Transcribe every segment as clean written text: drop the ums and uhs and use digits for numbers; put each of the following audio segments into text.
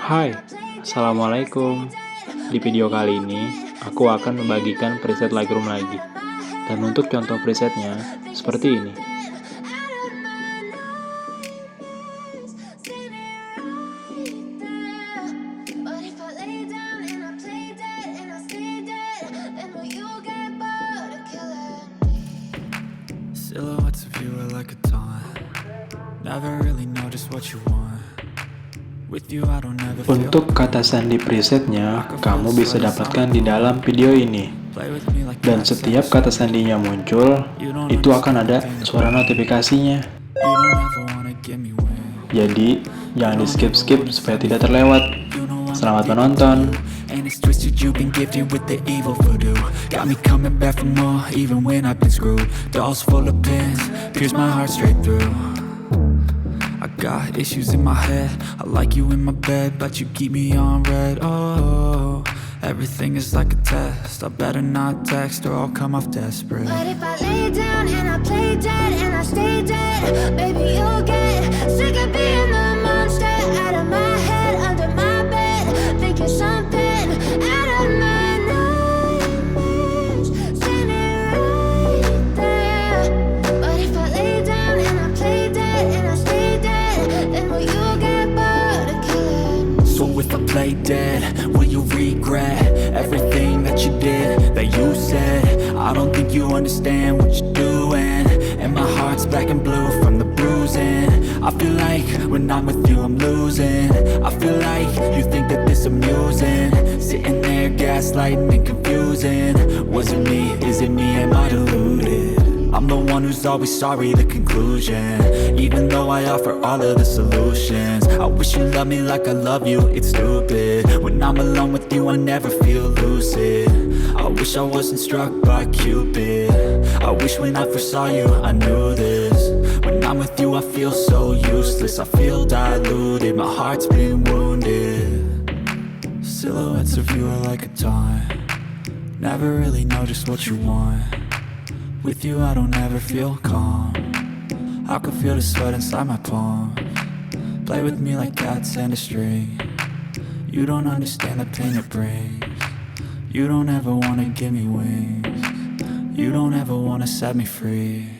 Hai, Assalamualaikum. Di video kali ini, aku akan membagikan preset Lightroom lagi. Dan untuk contoh presetnya, seperti ini. Silhouettes of you are like a taunt. Never really know just what you want. With you I don't ever feel. Untuk kata sandi presetnya, kamu bisa dapatkan di dalam video ini. Play with me like Dan setiap kata sandinya muncul, itu akan ada suara notifikasinya. you don't ever wanna give me wings. Jadi, jangan di skip-skip supaya tidak terlewat. Selamat menonton. And it's twisted, you've been gifted with the evil voodoo. Got me coming back for more, even when I've been screwed. Dolls full of pins, pierce my heart straight through. I got issues in my head, I like you in my bed, but you keep me on red. Oh, everything is like a test, I better not text or I'll come off desperate. But if I lay down and I play dead and I stay dead, baby, you'll get sick of being the monster out of my head, under my bed, thinking something out of my nightmares, standing right there. But if I lay down and I play dead and I stay dead, then will you get bored of killing me? So if I play dead, will you regret everything that you did, that you said? I don't think you understand what you're doing, and my heart's black and blue from the bruising. I feel like when I'm with you I'm losing. I feel like you think that this amusing, sitting there gaslighting and confusing. Was it me? Is it me? Am I deluded? I'm the one who's always sorry, the conclusion. Even though I offer all of the solutions, I wish you loved me like I love you, it's stupid. When I'm alone with you I never feel lucid. I wish I wasn't struck by Cupid. I wish when I first saw you I knew this. When I'm with you I feel so useless, I feel diluted, my heart's been wounded. Silhouettes of you are like a taunt. Never really know just what you want. With you I don't ever feel calm. I can feel the sweat inside my palms. Play with me like cats and a string. You don't understand the pain it brings. You don't ever wanna give me wings. You don't ever wanna set me free.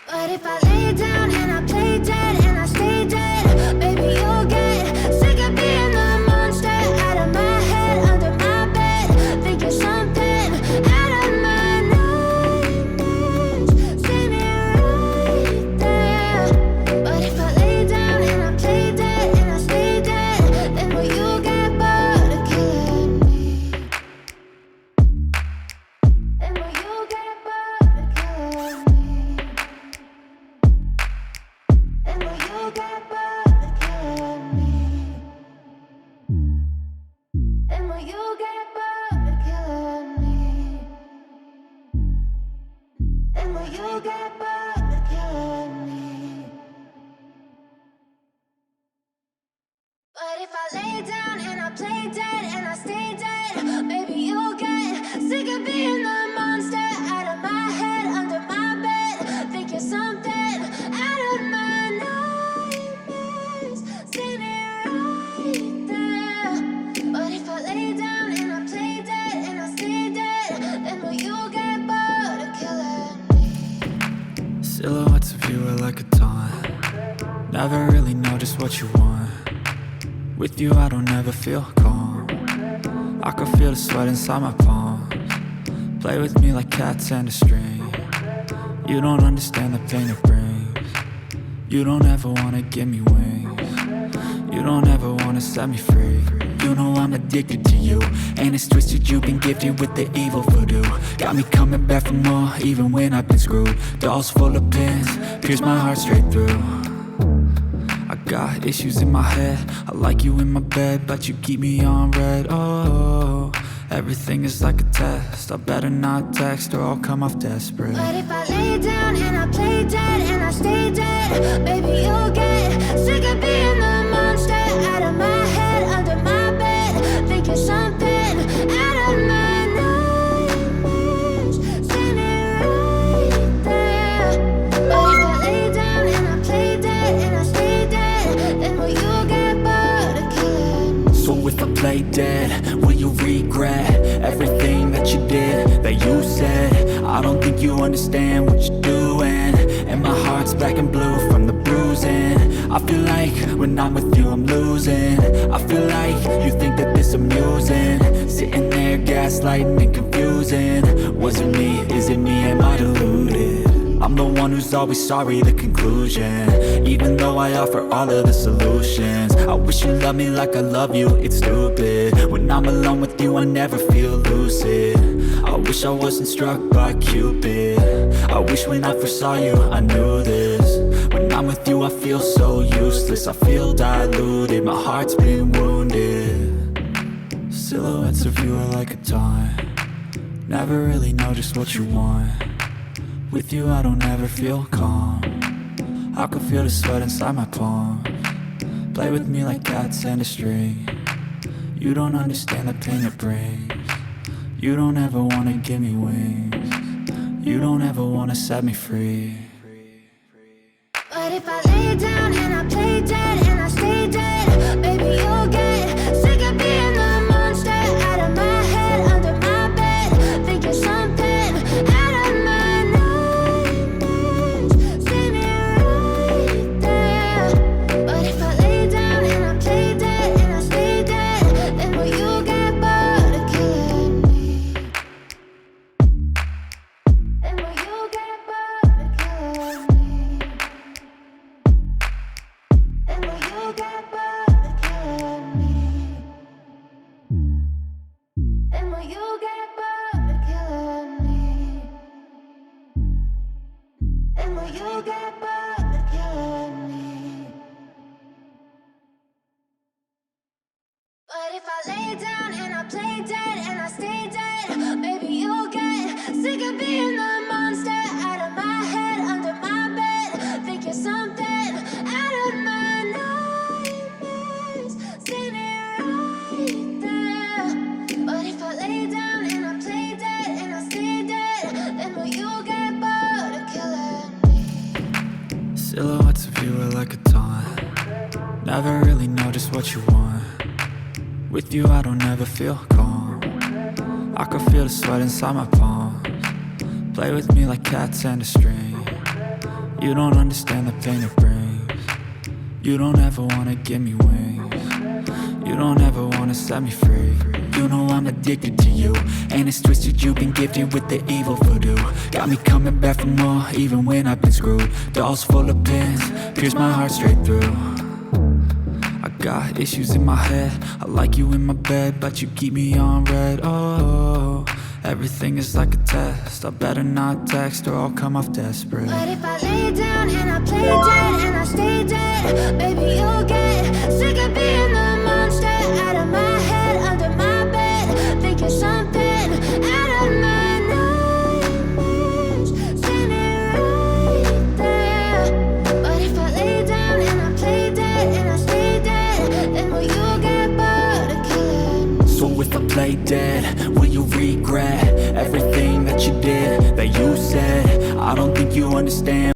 But if I lay down and I play dead and I stay dead, baby, you'll get sick of being the monster out of my head, under my bed, thinking something out of my nightmares, standing right there. But if I lay down and I play dead and I stay dead, then will you get bored of killing me? Then will you get bored of killing me? And will you get bored of killing me? And will you get bored of killing me? And will you get bored of killing me? But if I lay down and I play dead and I stay dead, baby, you'll get sick of being the monster out of my head, under my bed, thinking something out of my nightmares, standing right there. But if I lay down and I play dead and I stay dead, then will you get bored of killing me? Silhouettes of you are like a taunt. Never really know just what you want. With you I don't ever feel calm. I can feel the sweat inside my palms. Play with me like cats and a string. You don't understand the pain it brings. You don't ever wanna give me wings. You don't ever wanna set me free. You know I'm addicted to you, and it's twisted, you've been gifted with the evil voodoo. Got me coming back for more, even when I've been screwed. Dolls full of pins, pierce my heart straight through. I got issues in my head, I like you in my bed, but you keep me on red. Oh, everything is like a test, I better not text or I'll come off desperate. But if I lay down and I play dead and I stay dead, baby, you'll get sick of being the monster out of my head, under my bed, thinking something out of my nightmares, standing right there. But if I lay down and I play dead and I stay dead, then will you think you understand what you're doing. And my heart's black and blue from the bruising. I feel like when I'm with you I'm losing. I feel like you think that this amusing. Sitting there gaslighting and confusing. Was it me? Is it me? Am I deluded? I'm the one who's always sorry, the conclusion. Even though I offer all of the solutions. I wish you loved me like I love you, it's stupid. When I'm alone with you I never feel lucid. I wish I wasn't struck by Cupid. I wish when I first saw you I knew this. When I'm with you I feel so useless. I feel diluted, my heart's been wounded. Silhouettes of you are like a taunt. Never really know just what you want. With you I don't ever feel calm. I can feel the sweat inside my palms. Play with me like cats and a string. You don't understand the pain it brings. You don't ever wanna give me wings. You don't ever wanna set me free. But if I lay down and I play dead and I stay dead, baby, you'll get sick of being the monster out of my head, under my bed, thinking something out of my nightmares. See me right there. But if I lay down and I play dead and I stay dead, then will you get bored of killing me? Then will you get bored of killing me? And will you get bored of killing me? And will you get bored of killing me? And will you get bored of killing me? But if I lay down and I play dead and I stay dead, baby, you'll get sick of being the monster out of my head, under my bed, thinking something out of my nightmares. See me right there. But if I lay down and I play dead and I stay dead, then will you get bored of killing me? Silhouettes of you are like a taunt. Never really know just what you want. With you I don't ever feel calm. I can feel the sweat inside my palms. Play with me like cats and a string. You don't understand the pain it brings. You don't ever wanna give me wings. You don't ever wanna set me free. You know I'm addicted to you, and it's twisted, you've been gifted with the evil voodoo. Got me coming back for more, even when I've been screwed. Dolls full of pins, pierce my heart straight through. I got issues in my head, I like you in my bed, but you keep me on red. Oh, everything is like a test, I better not text or I'll come off desperate. But if I lay down and I play dead and I stay dead, baby, you'll get sick of being the monster out of my head, under my bed, thinking something out of my nightmares. See me right there. But if I lay down and I play dead and I stay dead, then will you get bored of killing me? So if I play dead, will you regret everything that you did, that you said? I don't think you understand.